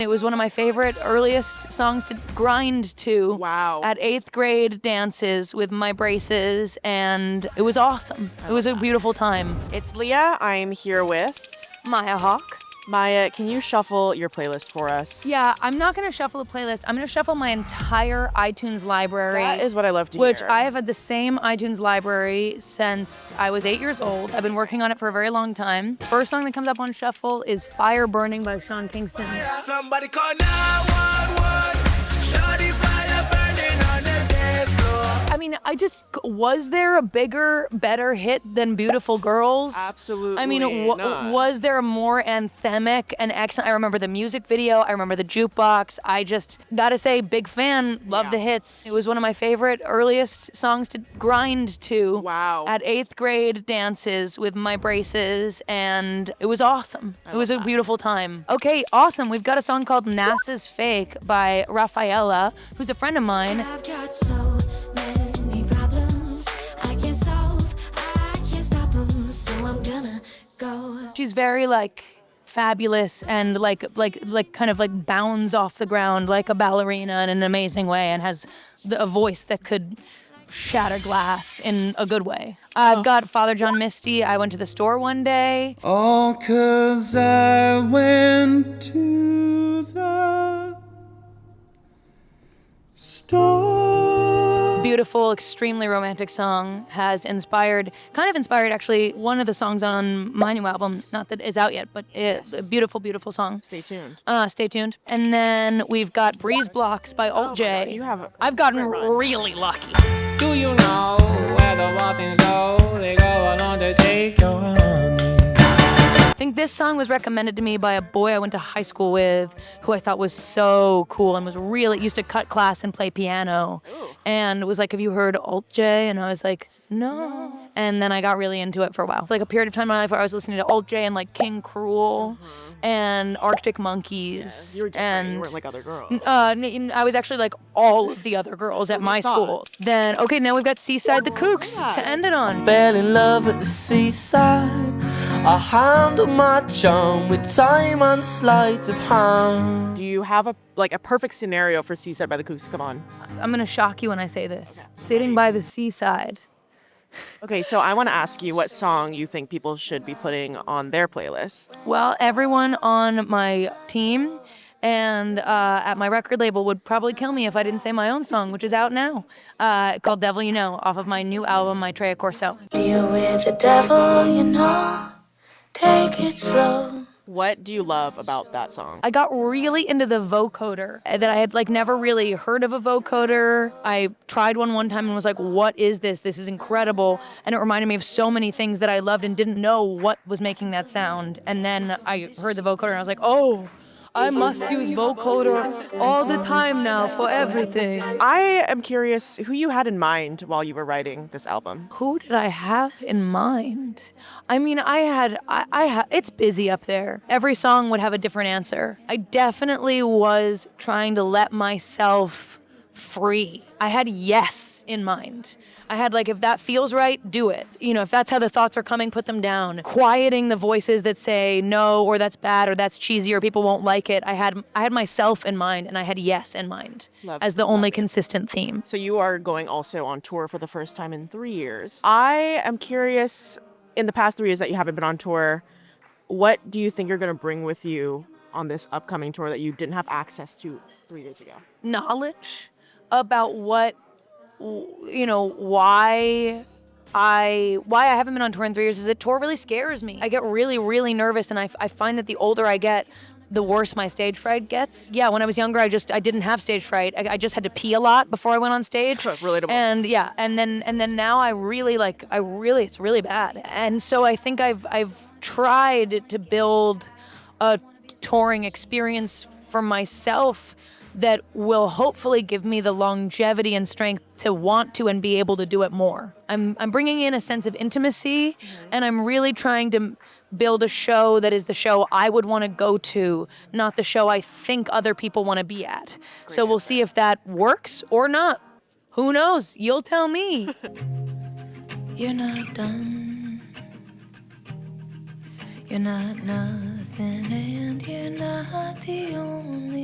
It was one of my favorite earliest songs to grind to. Wow. At 8th grade dances with my braces, and it was awesome. It was a beautiful time. It's Leah. I'm here with Maya Hawke. Maya. Can you shuffle your playlist for us? Yeah, I'm not gonna shuffle a playlist. I'm gonna shuffle my entire iTunes library. That is what I love to Which hear. I have had the same iTunes library since I was 8 years old. I've been working on it for a very long time. First song that comes up on shuffle is Fire Burning by Sean Kingston. Somebody call 911. Shawty fire burning on the dance floor. I mean, was there a bigger, better hit than Beautiful Girls? Absolutely I mean, not. was there a more anthemic and excellent? I remember the music video. I remember the jukebox. I just gotta say, big fan. Love the hits. It was one of my favorite earliest songs to grind to. Wow. At 8th grade dances with my braces, and it was awesome. It was a beautiful time. Okay, awesome. We've got a song called NASA's Fake by Raffaella, who's a friend of mine. I've got so many problems I can't solve, I can't stop them, so I'm gonna go. She's very fabulous and kind of bounds off the ground like a ballerina in an amazing way, and has a voice that could shatter glass in a good way. I've got fatherjohnmisty. I went to the store one day. Oh, 'cause I went to the store. Beautiful, extremely romantic song. Kind of inspired actually one of the songs on my new album. Not that it's out yet, but it's a beautiful, beautiful song. Stay tuned. Stay tuned. And then we've got Breezeblocks by altj. I've gotten really lucky. Do you know where the muffins go? They go along to take your honey. I think this song was recommended to me by a boy I went to high school with, who I thought was so cool and used to cut class and play piano. And was like, have you heard altj? And I was like, no. And then I got really into it for a while. It's like a period of time in my life where I was listening to altj and King Cruel and Arctic Monkeys. You were different. And You weren't like other girls. I was actually like all of the other girls at my school. Then, okay, now we've got Seaside, the Kooks to end it on. Fell in love at the seaside. I handle my charm with time and sleight of hand. Do you have a perfect scenario for Seaside by the Kooks? Come on. I'm gonna shock you when I say this. Sitting by the seaside. Okay, so I want to ask you what song you think people should be putting on their playlist. Well, everyone on my team and at my record label would probably kill me if I didn't say my own song, which is out now, called Devil You Know, off of my new album, Maitreya Corso. Deal with the devil, you know, take it slow. What do you love about that song? I got really into the vocoder, that I had never really heard of a vocoder. I tried one time and was like, what is this? This is incredible. And it reminded me of so many things that I loved and didn't know what was making that sound. And then I heard the vocoder and I was like, oh, I must use vocoder all the time now for everything. I am curious who you had in mind while you were writing this album. Who did I have in mind? I mean, it's busy up there. Every song would have a different answer. I definitely was trying to let myself free. I had yes in mind. I had if that feels right, do it. If that's how the thoughts are coming, put them down. Quieting the voices that say no, or that's bad, or that's cheesy, or people won't like it. I had myself in mind, and I had yes in mind as the only consistent theme. So you are going also on tour for the first time in 3 years. I am curious, in the past 3 years that you haven't been on tour, what do you think you're going to bring with you on this upcoming tour that you didn't have access to 3 years ago? Knowledge about why I haven't been on tour in 3 years is that tour really scares me. I get really, really nervous, and I find that the older I get, the worse my stage fright gets. Yeah, when I was younger, I didn't have stage fright. I just had to pee a lot before I went on stage. Relatable. And yeah, and then now it's really bad. And so I think I've tried to build a touring experience for myself that will hopefully give me the longevity and strength to want to and be able to do it more. I'm bringing in a sense of intimacy, and I'm really trying to build a show that is the show I would want to go to, not the show I think other people want to be at. So we'll see if that works or not. Who knows? You'll tell me. You're not done. You're not nothing. something, and you're not the only